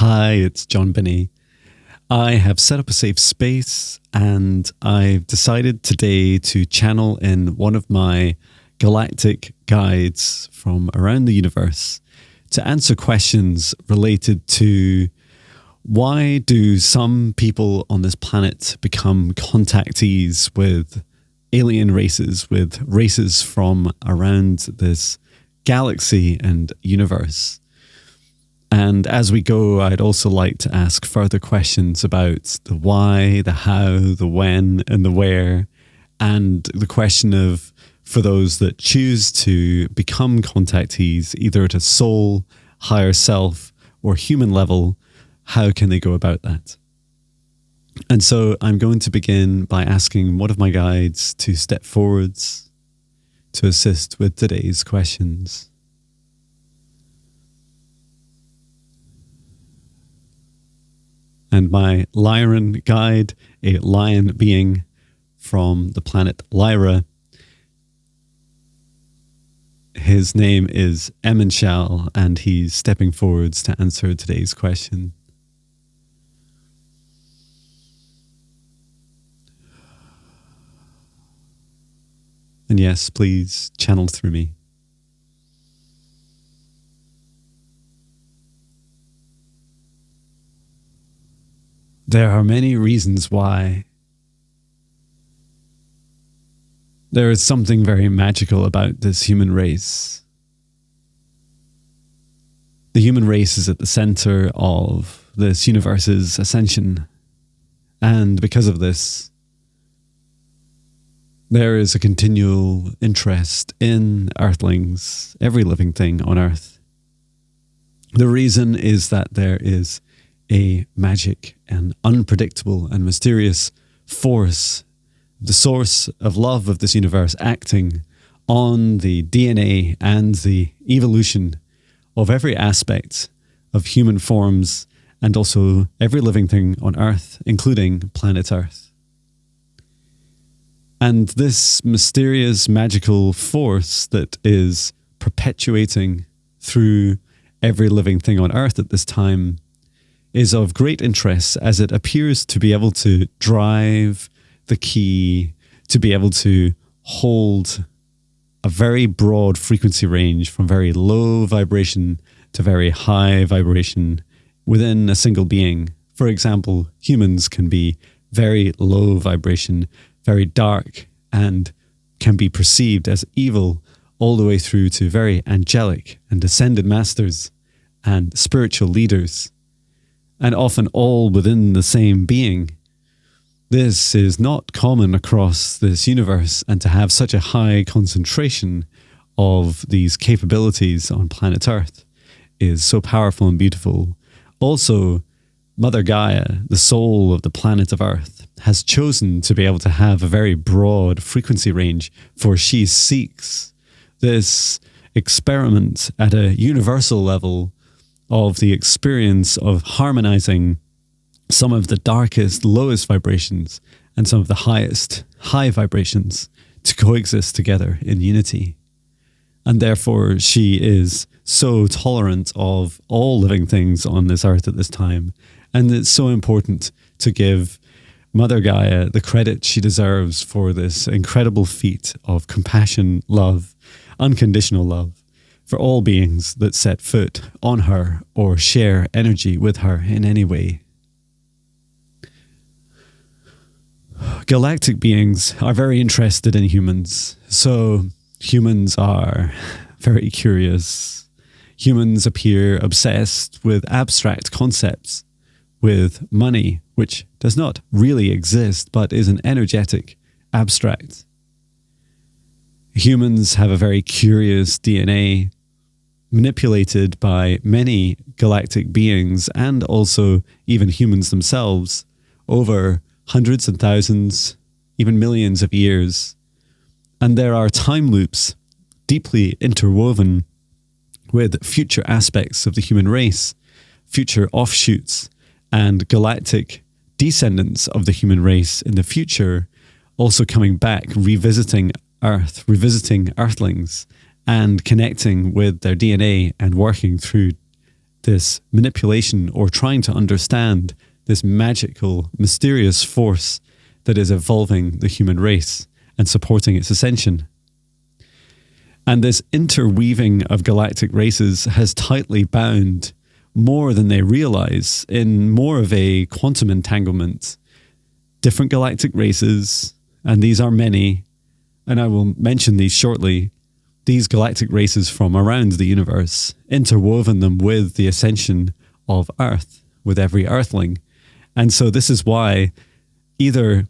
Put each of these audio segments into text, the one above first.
Hi, it's John Binnie. I have set up a safe space and I've decided today to channel in one of my galactic guides from around the universe to answer questions related to why do some people on this planet become contactees with alien races, with races from around this galaxy and universe. And as we go, I'd also like to ask further questions about the why, the how, the when, and the where, and the question of, for those that choose to become contactees, either at a soul, higher self, or human level, how can they go about that? And so I'm going to begin by asking one of my guides to step forwards to assist with today's questions. And my Lyran guide, a lion being from the planet Lyra, his name is Emenshal, and he's stepping forwards to answer today's question. And yes, please channel through me. There are many reasons why. There is something very magical about this human race. The human race is at the center of this universe's ascension. And because of this, there is a continual interest in Earthlings, every living thing on Earth. The reason is that there is a magic and unpredictable and mysterious force, the source of love of this universe, acting on the DNA and the evolution of every aspect of human forms and also every living thing on Earth, including planet Earth. And this mysterious magical force that is perpetuating through every living thing on Earth at this time is of great interest, as it appears to be able to drive the key to be able to hold a very broad frequency range from very low vibration to very high vibration within a single being. For example, humans can be very low vibration, very dark, and can be perceived as evil, all the way through to very angelic and ascended masters and spiritual leaders, and often all within the same being. This is not common across this universe, and to have such a high concentration of these capabilities on planet Earth is so powerful and beautiful. Also, Mother Gaia, the soul of the planet of Earth, has chosen to be able to have a very broad frequency range, for she seeks this experiment at a universal level of the experience of harmonizing some of the darkest, lowest vibrations and some of the highest, high vibrations to coexist together in unity. And therefore, she is so tolerant of all living things on this earth at this time. And it's so important to give Mother Gaia the credit she deserves for this incredible feat of compassion, love, unconditional love, for all beings that set foot on her or share energy with her in any way. Galactic beings are very interested in humans, so humans are very curious. Humans appear obsessed with abstract concepts, with money, which does not really exist but is an energetic abstract. Humans have a very curious DNA, manipulated by many galactic beings and also even humans themselves over hundreds and thousands, even millions of years. And there are time loops deeply interwoven with future aspects of the human race, future offshoots and galactic descendants of the human race in the future, also coming back, revisiting Earth, revisiting Earthlings, and connecting with their DNA and working through this manipulation or trying to understand this magical, mysterious force that is evolving the human race and supporting its ascension. And this interweaving of galactic races has tightly bound more than they realize in more of a quantum entanglement. Different galactic races, and these are many, and I will mention these shortly, these galactic races from around the universe, interwoven them with the ascension of Earth, with every Earthling. And so this is why, either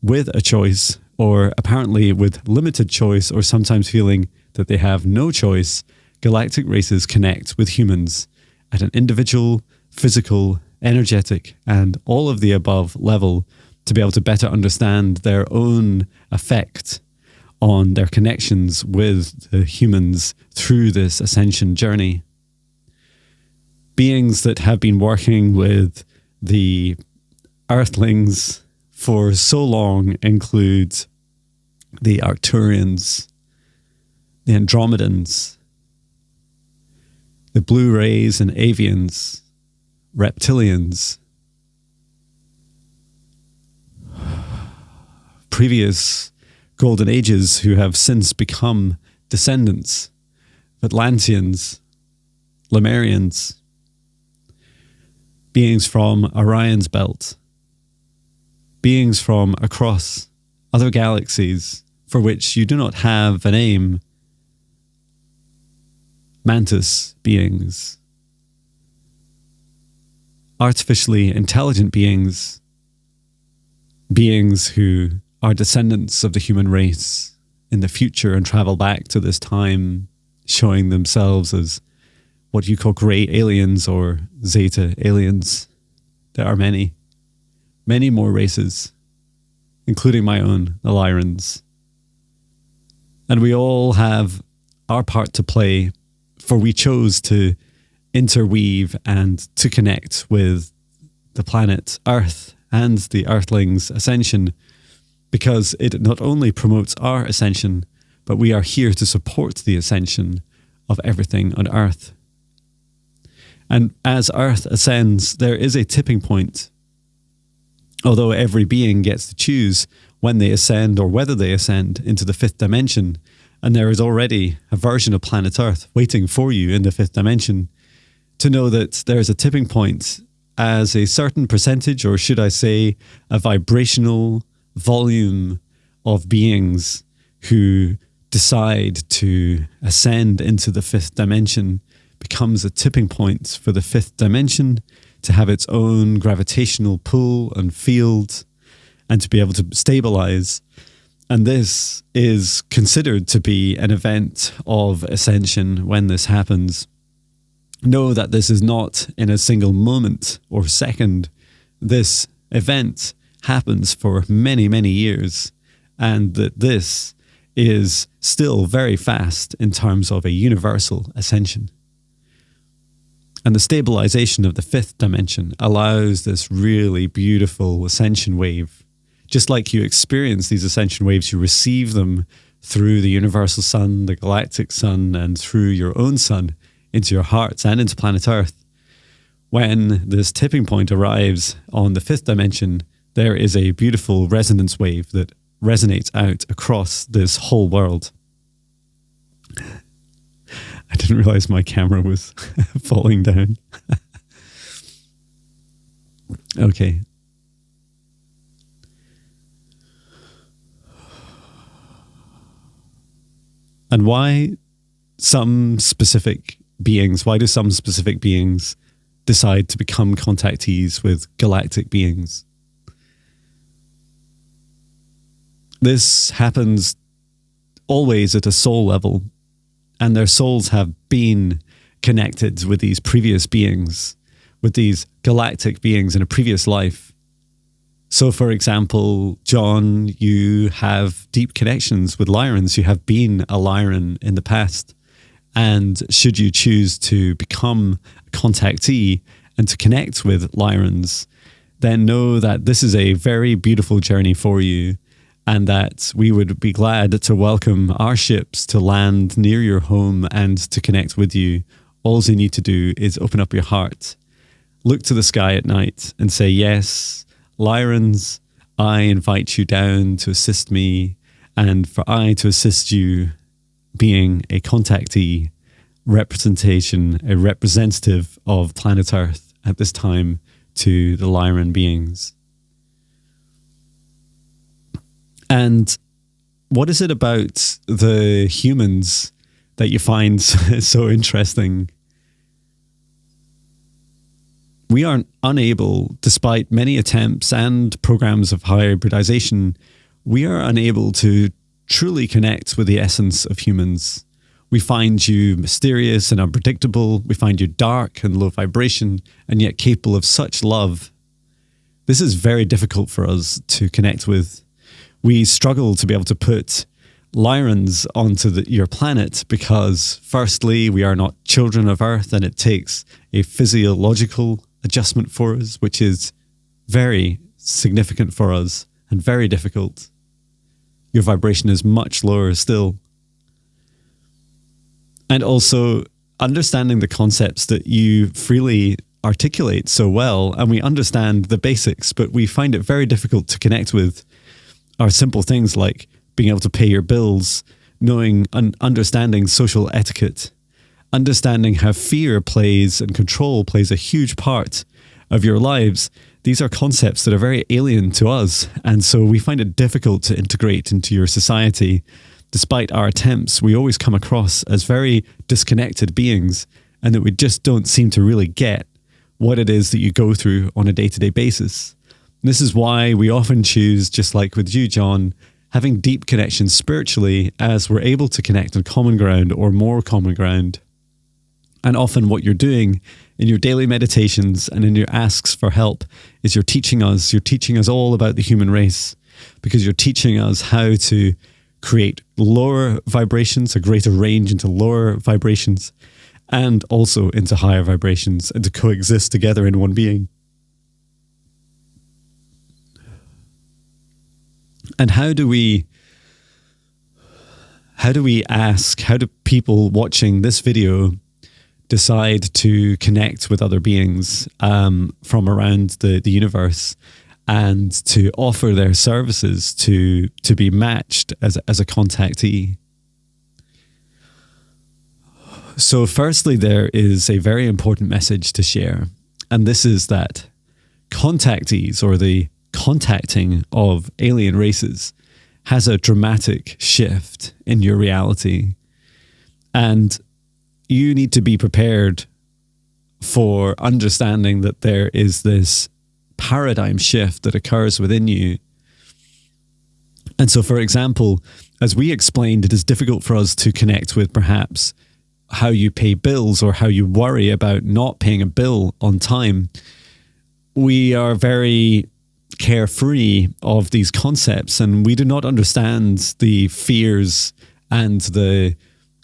with a choice, or apparently with limited choice, or sometimes feeling that they have no choice, galactic races connect with humans at an individual, physical, energetic, and all of the above level to be able to better understand their own effect on their connections with the humans through this ascension journey. Beings that have been working with the Earthlings for so long include the Arcturians, the Andromedans, the Blue Rays and Avians, Reptilians, previous Golden Ages who have since become descendants, Atlanteans, Lemurians, beings from Orion's belt, beings from across other galaxies for which you do not have a name, mantis beings, artificially intelligent beings, beings who are descendants of the human race in the future and travel back to this time, showing themselves as what you call grey aliens or zeta aliens. There are many, many more races, including my own, the Lyrans. And we all have our part to play, for we chose to interweave and to connect with the planet Earth and the Earthlings' ascension, because it not only promotes our ascension, but we are here to support the ascension of everything on Earth. And as Earth ascends, there is a tipping point. Although every being gets to choose when they ascend or whether they ascend into the fifth dimension, and there is already a version of planet Earth waiting for you in the fifth dimension, to know that there is a tipping point as a certain percentage, or should I say, a vibrational volume of beings who decide to ascend into the fifth dimension becomes a tipping point for the fifth dimension to have its own gravitational pull and field and to be able to stabilize. And this is considered to be an event of ascension when this happens. Know that this is not in a single moment or second. This event happens for many, many years, and that this is still very fast in terms of a universal ascension. And the stabilization of the fifth dimension allows this really beautiful ascension wave. Just like you experience these ascension waves, you receive them through the universal sun, the galactic sun, and through your own sun into your hearts and into planet Earth. When this tipping point arrives on the fifth dimension, there is a beautiful resonance wave that resonates out across this whole world. I didn't realize my camera was falling down. Okay. And why some specific beings, why do some specific beings decide to become contactees with galactic beings? This happens always at a soul level, and their souls have been connected with these previous beings, with these galactic beings in a previous life. So, for example, John, you have deep connections with Lyrans. You have been a Lyran in the past. And should you choose to become a contactee and to connect with Lyrans, then know that this is a very beautiful journey for you, and that we would be glad to welcome our ships to land near your home and to connect with you all you need to do is open up your heart, look to the sky at night and say, yes, Lyrans, I invite you down to assist me, and for I to assist you, being a contactee representation, a representative of planet Earth at this time to the Lyran beings. And what is it about the humans that you find so interesting? We are unable, despite many attempts and programs of hybridization, we are unable to truly connect with the essence of humans. We find you mysterious and unpredictable. We find you dark and low vibration, and yet capable of such love. This is very difficult for us to connect with. We struggle to be able to put Lyrans onto your planet because, firstly, we are not children of Earth, and it takes a physiological adjustment for us, which is very significant for us and very difficult. Your vibration is much lower still. And also understanding the concepts that you freely articulate so well, and we understand the basics, but we find it very difficult to connect with are simple things like being able to pay your bills, knowing and understanding social etiquette, understanding how fear plays and control plays a huge part of your lives. These are concepts that are very alien to us, and so we find it difficult to integrate into your society. Despite our attempts, we always come across as very disconnected beings, and that we just don't seem to really get what it is that you go through on a day-to-day basis. This is why we often choose, just like with you, John, having deep connections spiritually, as we're able to connect on common ground or more common ground. And often what you're doing in your daily meditations and in your asks for help is you're teaching us all about the human race, because you're teaching us how to create lower vibrations, a greater range into lower vibrations, and also into higher vibrations, and to coexist together in one being. And how do people watching this video decide to connect with other beings from around the universe, and to offer their services to be matched as a contactee? So firstly, there is a very important message to share, and this is that contactees, or the contacting of alien races, has a dramatic shift in your reality. And you need to be prepared for understanding that there is this paradigm shift that occurs within you. And so, for example, as we explained, it is difficult for us to connect with perhaps how you pay bills or how you worry about not paying a bill on time. We are very carefree of these concepts, and we do not understand the fears and the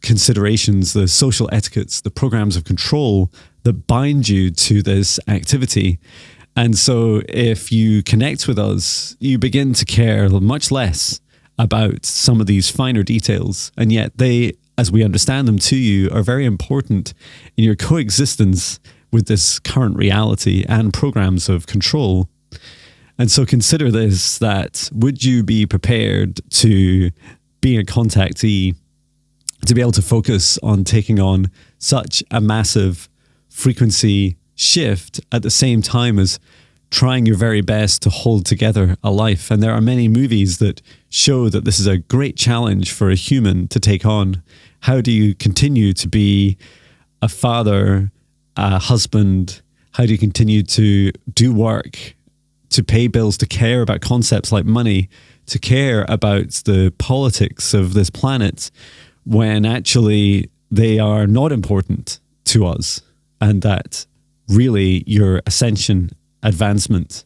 considerations, the social etiquettes, the programs of control that bind you to this activity. And so if you connect with us, you begin to care much less about some of these finer details, and yet they, as we understand them to you, are very important in your coexistence with this current reality and programs of control. And so consider this, that would you be prepared to be a contactee, to be able to focus on taking on such a massive frequency shift at the same time as trying your very best to hold together a life? And there are many movies that show that this is a great challenge for a human to take on. How do you continue to be a father, a husband? How do you continue to do work, to pay bills, to care about concepts like money, to care about the politics of this planet, when actually they are not important to us, and that really your ascension, advancement,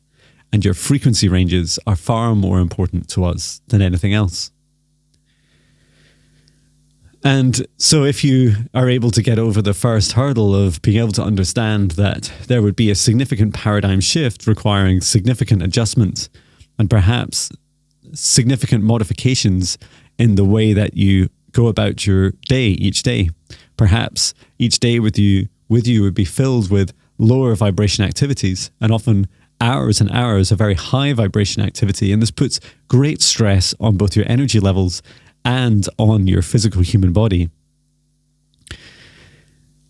and your frequency ranges are far more important to us than anything else? And so if you are able to get over the first hurdle of being able to understand that there would be a significant paradigm shift requiring significant adjustments and perhaps significant modifications in the way that you go about your day each day. Perhaps each day with you would be filled with lower vibration activities, and often hours and hours of very high vibration activity. And this puts great stress on both your energy levels and on your physical human body.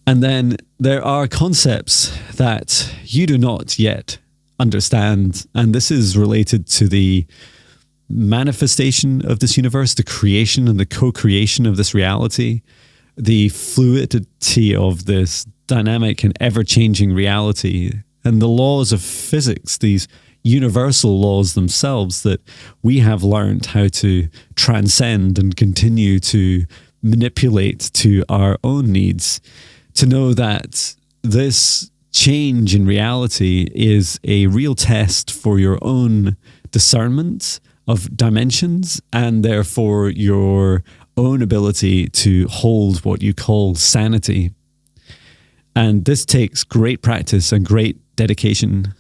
And then there are concepts that you do not yet understand. And this is related to the manifestation of this universe, the creation and the co-creation of this reality, the fluidity of this dynamic and ever-changing reality, and the laws of physics, these universal laws themselves that we have learned how to transcend and continue to manipulate to our own needs, to know that this change in reality is a real test for your own discernment of dimensions, and therefore your own ability to hold what you call sanity. And this takes great practice and great dedication.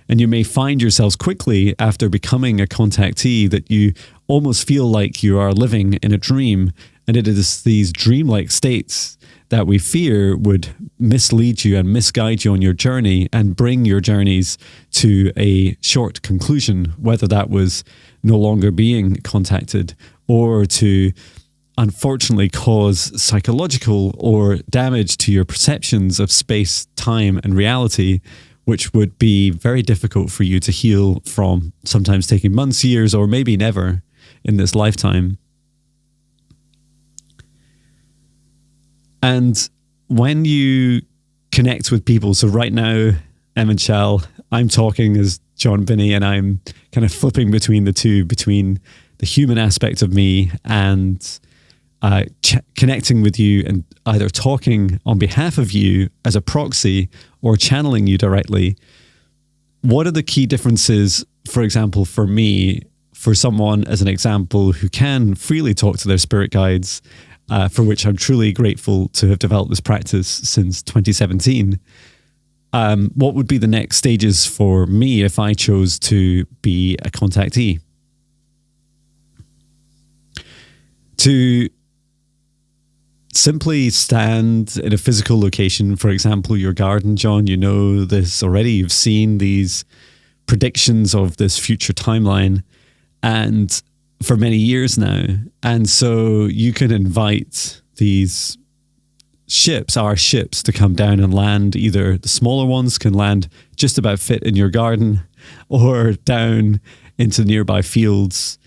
And you may find yourselves quickly after becoming a contactee that you almost feel like you are living in a dream. And it is these dreamlike states that we fear would mislead you and misguide you on your journey and bring your journeys to a short conclusion, whether that was no longer being contacted or to unfortunately cause psychological or damage to your perceptions of space, time, and reality, which would be very difficult for you to heal from, sometimes taking months, years, or maybe never in this lifetime. And when you connect with people, so right now, Em and Shal, I'm talking as John Binnie, and I'm kind of flipping between the two, between the human aspect of me and connecting with you and either talking on behalf of you as a proxy or channeling you directly. What are the key differences, for example, for me, for someone as an example who can freely talk to their spirit guides, for which I'm truly grateful to have developed this practice since 2017. What would be the next stages for me if I chose to be a contactee? To simply stand in a physical location, for example, your garden, John, you know this already. You've seen these predictions of this future timeline and for many years now. And so you can invite these ships, our ships, to come down and land. Either the smaller ones can land just about fit in your garden or down into nearby fields.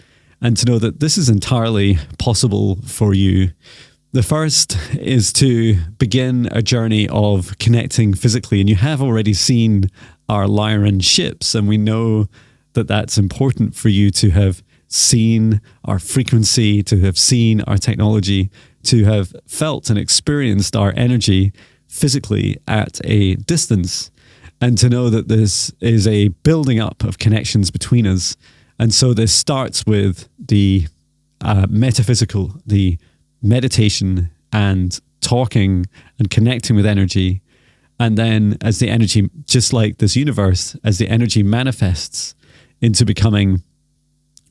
And to know that this is entirely possible for you. The first is to begin a journey of connecting physically. And you have already seen our Lyran ships, and we know that that's important for you to have seen our frequency, to have seen our technology, to have felt and experienced our energy physically at a distance, and to know that this is a building up of connections between us. And so this starts with the metaphysical, the meditation and talking and connecting with energy. And then as the energy, just like this universe, as the energy manifests into becoming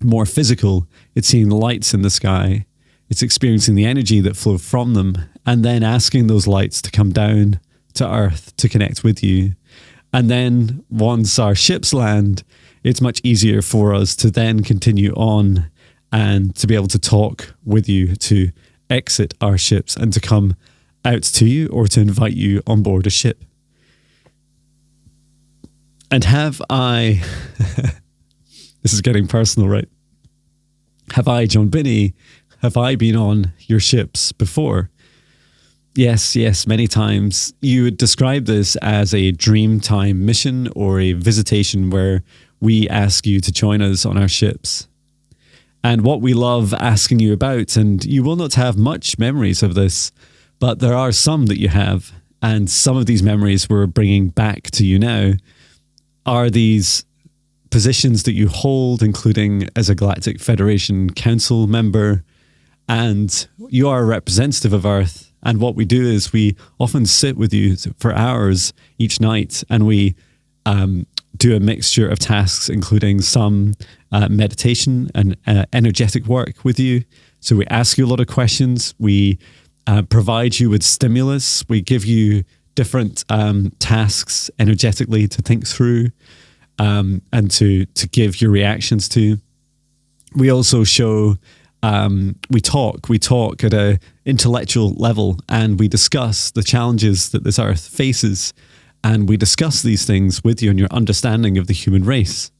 more physical, it's seeing lights in the sky, it's experiencing the energy that flow from them, and then asking those lights to come down to Earth to connect with you. And then once our ships land, it's much easier for us to then continue on and to be able to talk with you, to exit our ships and to come out to you or to invite you on board a ship. And have I, this is getting personal, right? Have I, John Binnie, have I been on your ships before? Yes, many times. You would describe this as a dream time mission or a visitation where we ask you to join us on our ships. And what we love asking you about, and you will not have much memories of this, but there are some that you have, and some of these memories we're bringing back to you now, are these positions that you hold, including as a Galactic Federation Council member, and you are a representative of Earth. And what we do is we often sit with you for hours each night, and we do a mixture of tasks, including some meditation and energetic work with you. So we ask you a lot of questions. We provide you with stimulus. We give you different tasks energetically to think through and to give your reactions to. We also show, we talk at a intellectual level, and we discuss the challenges that this earth faces. And we discuss these things with you and your understanding of the human race.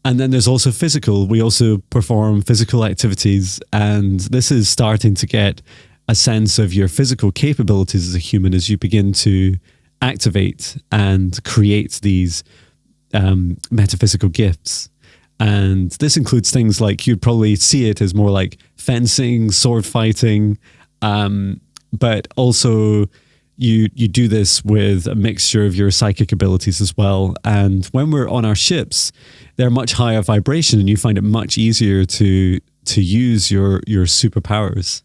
And then there's also physical. We also perform physical activities. And this is starting to get a sense of your physical capabilities as a human as you begin to activate and create these metaphysical gifts. And this includes things like, you'd probably see it as more like fencing, sword fighting, but also you do this with a mixture of your psychic abilities as well. And when we're on our ships, they're much higher vibration, and you find it much easier to use your superpowers.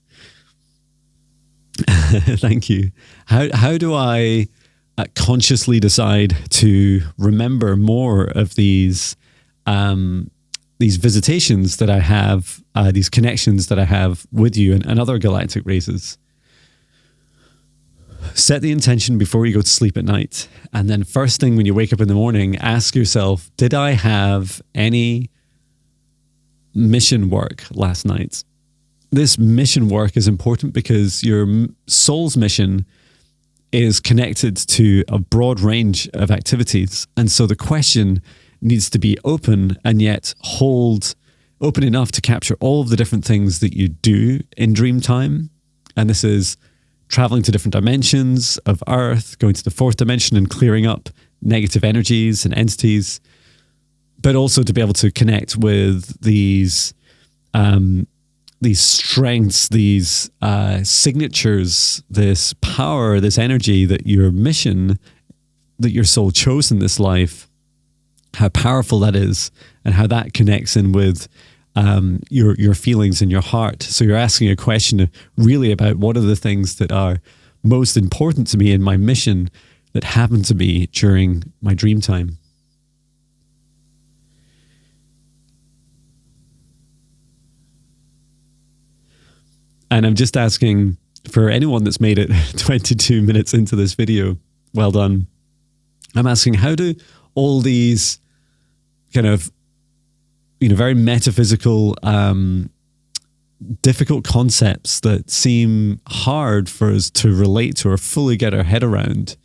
Thank you. How do I consciously decide to remember more of these visitations that I have, these connections that I have with you and other galactic races? Set the intention before you go to sleep at night. And then first thing when you wake up in the morning, ask yourself, did I have any mission work last night? This mission work is important because your soul's mission is connected to a broad range of activities. And so the question needs to be open and yet hold open enough to capture all of the different things that you do in dream time. And this is traveling to different dimensions of Earth, going to the fourth dimension and clearing up negative energies and entities, but also to be able to connect with these strengths, these signatures, this power, this energy that your mission, that your soul chose in this life, how powerful that is, and how that connects in with your feelings in your heart. So you're asking a question really about what are the things that are most important to me in my mission that happen to me during my dream time. And I'm just asking for anyone that's made it 22 minutes into this video, well done. I'm asking, how do all these kind of, very metaphysical, difficult concepts that seem hard for us to relate to or fully get our head around,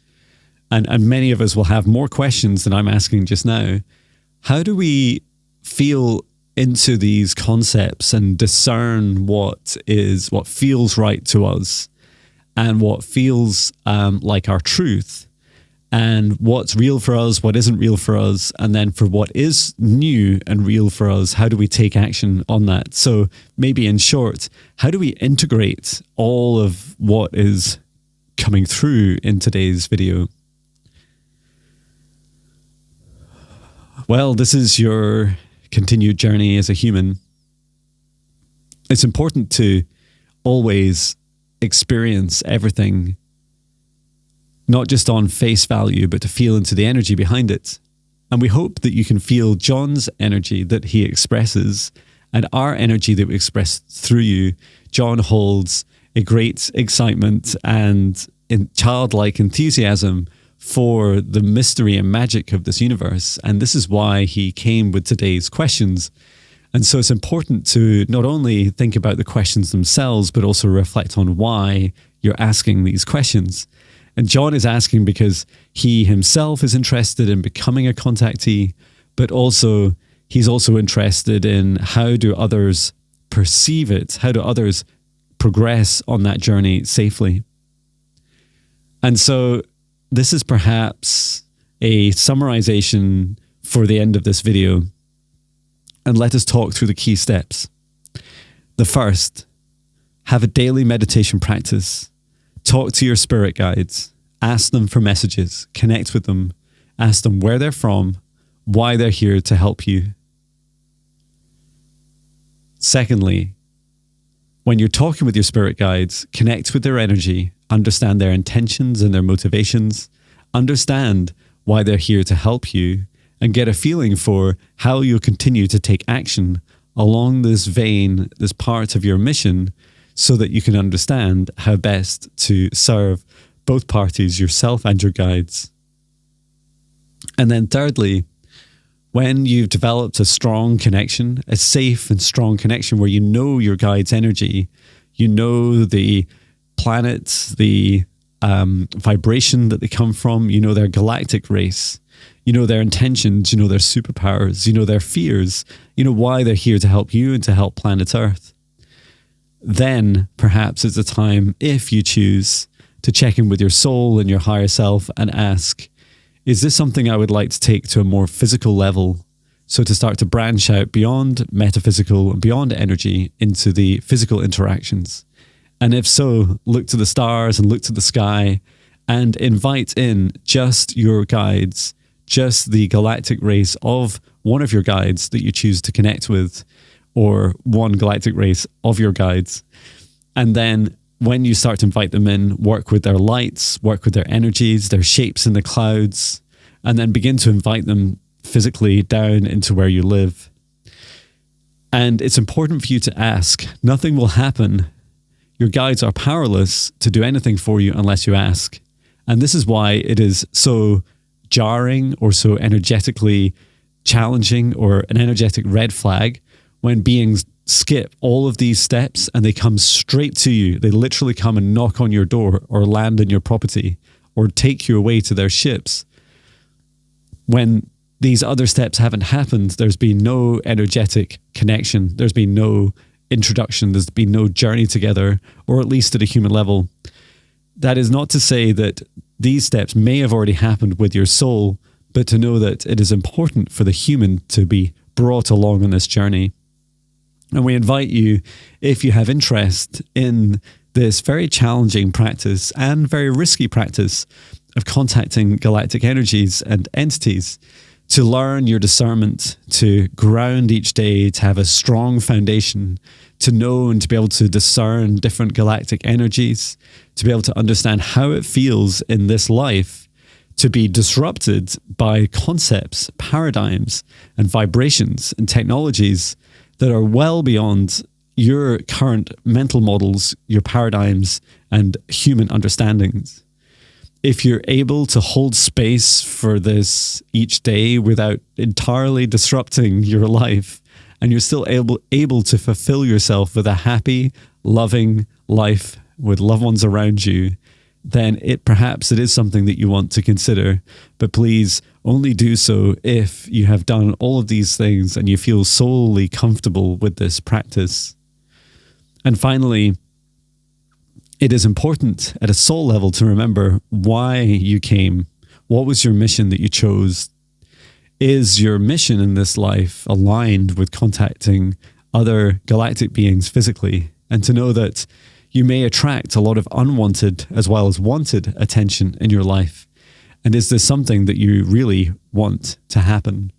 and many of us will have more questions than I'm asking just now, how do we feel into these concepts and discern what feels right to us and what feels like our truth, and what's real for us, what isn't real for us, and then for what is new and real for us, how do we take action on that? So maybe in short, how do we integrate all of what is coming through in today's video? Well, this is your continued journey as a human. It's important to always experience everything not just on face value, but to feel into the energy behind it. And we hope that you can feel John's energy that he expresses and our energy that we express through you. John holds a great excitement and childlike enthusiasm for the mystery and magic of this universe. And this is why he came with today's questions. And so it's important to not only think about the questions themselves, but also reflect on why you're asking these questions. And John is asking because he himself is interested in becoming a contactee, but also he's also interested in how do others perceive it? How do others progress on that journey safely? And so this is perhaps a summarization for the end of this video. And let us talk through the key steps. The first, have a daily meditation practice. Talk to your spirit guides, ask them for messages, connect with them, ask them where they're from, why they're here to help you. Secondly, when you're talking with your spirit guides, connect with their energy, understand their intentions and their motivations, understand why they're here to help you, and get a feeling for how you'll continue to take action along this vein, this part of your mission, so that you can understand how best to serve both parties, yourself and your guides. And then thirdly, when you've developed a strong connection, a safe and strong connection where you know your guide's energy, you know the planets, the vibration that they come from, you know their galactic race, you know their intentions, you know their superpowers, you know their fears, you know why they're here to help you and to help planet Earth. Then perhaps it's a time, if you choose, to check in with your soul and your higher self and ask, is this something I would like to take to a more physical level? So to start to branch out beyond metaphysical and beyond energy into the physical interactions. And if so, look to the stars and look to the sky and invite in just your guides, just the galactic race of one of your guides that you choose to connect with, or one galactic race of your guides. And then when you start to invite them in, work with their lights, work with their energies, their shapes in the clouds, and then begin to invite them physically down into where you live. And it's important for you to ask. Nothing will happen. Your guides are powerless to do anything for you unless you ask. And this is why it is so jarring or so energetically challenging, or an energetic red flag, when beings skip all of these steps and they come straight to you. They literally come and knock on your door or land on your property or take you away to their ships. When these other steps haven't happened, there's been no energetic connection. There's been no introduction. There's been no journey together, or at least at a human level. That is not to say that these steps may have already happened with your soul, but to know that it is important for the human to be brought along on this journey. And we invite you, if you have interest in this very challenging practice and very risky practice of contacting galactic energies and entities, to learn your discernment, to ground each day, to have a strong foundation, to know and to be able to discern different galactic energies, to be able to understand how it feels in this life to be disrupted by concepts, paradigms, and vibrations and technologies that are well beyond your current mental models, your paradigms, and human understandings. If you're able to hold space for this each day without entirely disrupting your life, and you're still able to fulfill yourself with a happy, loving life with loved ones around you, then perhaps it is something that you want to consider. But please only do so if you have done all of these things and you feel solely comfortable with this practice. And finally, it is important at a soul level to remember why you came. What was your mission that you chose? Is your mission in this life aligned with contacting other galactic beings physically? And to know that you may attract a lot of unwanted as well as wanted attention in your life. And is this something that you really want to happen?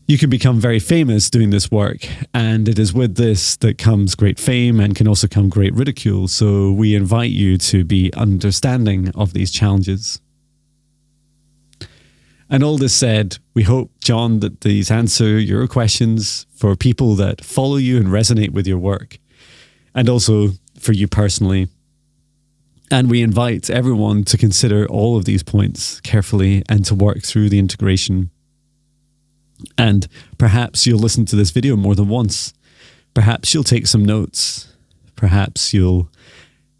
You can become very famous doing this work, and it is with this that comes great fame and can also come great ridicule. So we invite you to be understanding of these challenges. And all this said, we hope, John, that these answer your questions for people that follow you and resonate with your work, and also for you personally. And we invite everyone to consider all of these points carefully and to work through the integration. And perhaps you'll listen to this video more than once. Perhaps you'll take some notes. Perhaps you'll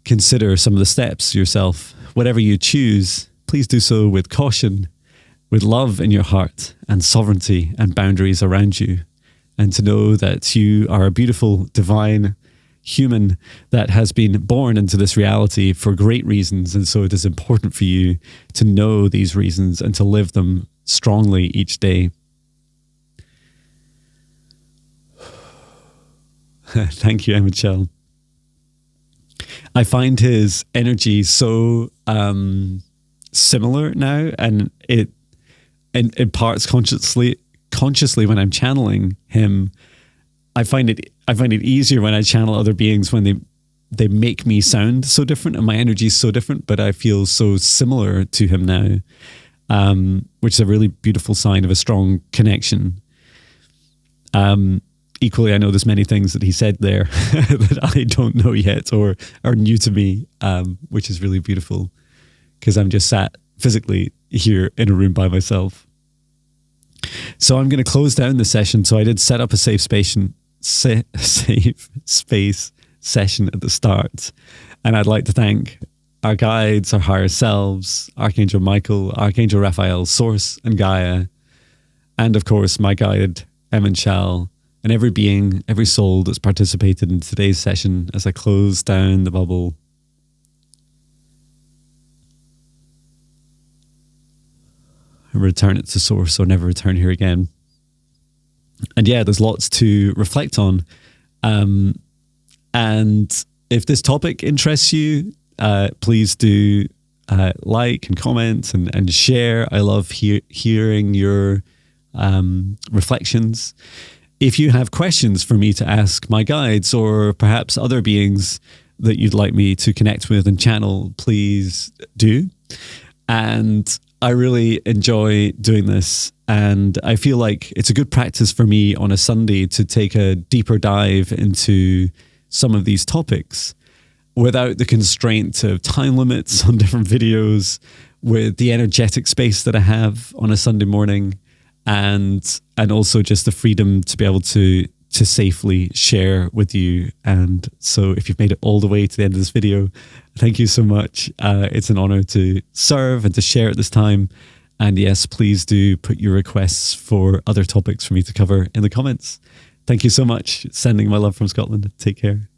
consider some of the steps yourself. Whatever you choose, please do so with caution, with love in your heart and sovereignty and boundaries around you. And to know that you are a beautiful, divine human that has been born into this reality for great reasons. And so it is important for you to know these reasons and to live them strongly each day. Thank you, Michelle. I find his energy so similar now, and it imparts consciously when I'm channeling him. I find it easier when I channel other beings when they make me sound so different and my energy is so different, but I feel so similar to him now. which is a really beautiful sign of a strong connection. Equally, I know there's many things that he said there that I don't know yet or are new to me, which is really beautiful because I'm just sat physically here in a room by myself. So I'm going to close down the session. So I did set up a safe space session at the start. And I'd like to thank our guides, our higher selves, Archangel Michael, Archangel Raphael, Source and Gaia, and of course my guide, Em and Shal, and every being, every soul that's participated in today's session as I close down the bubble. And return it to Source, or never return here again. And yeah, there's lots to reflect on. And if this topic interests you, please do like and comment and share. I love hearing your reflections. If you have questions for me to ask my guides or perhaps other beings that you'd like me to connect with and channel, please do. And I really enjoy doing this, and I feel like it's a good practice for me on a Sunday to take a deeper dive into some of these topics without the constraint of time limits on different videos, with the energetic space that I have on a Sunday morning, and also just the freedom to be able to safely share with you. And so if you've made it all the way to the end of this video, thank you so much. It's an honor to serve and to share at this time. And yes, please do put your requests for other topics for me to cover in the comments. Thank you so much. Sending my love from Scotland. Take care.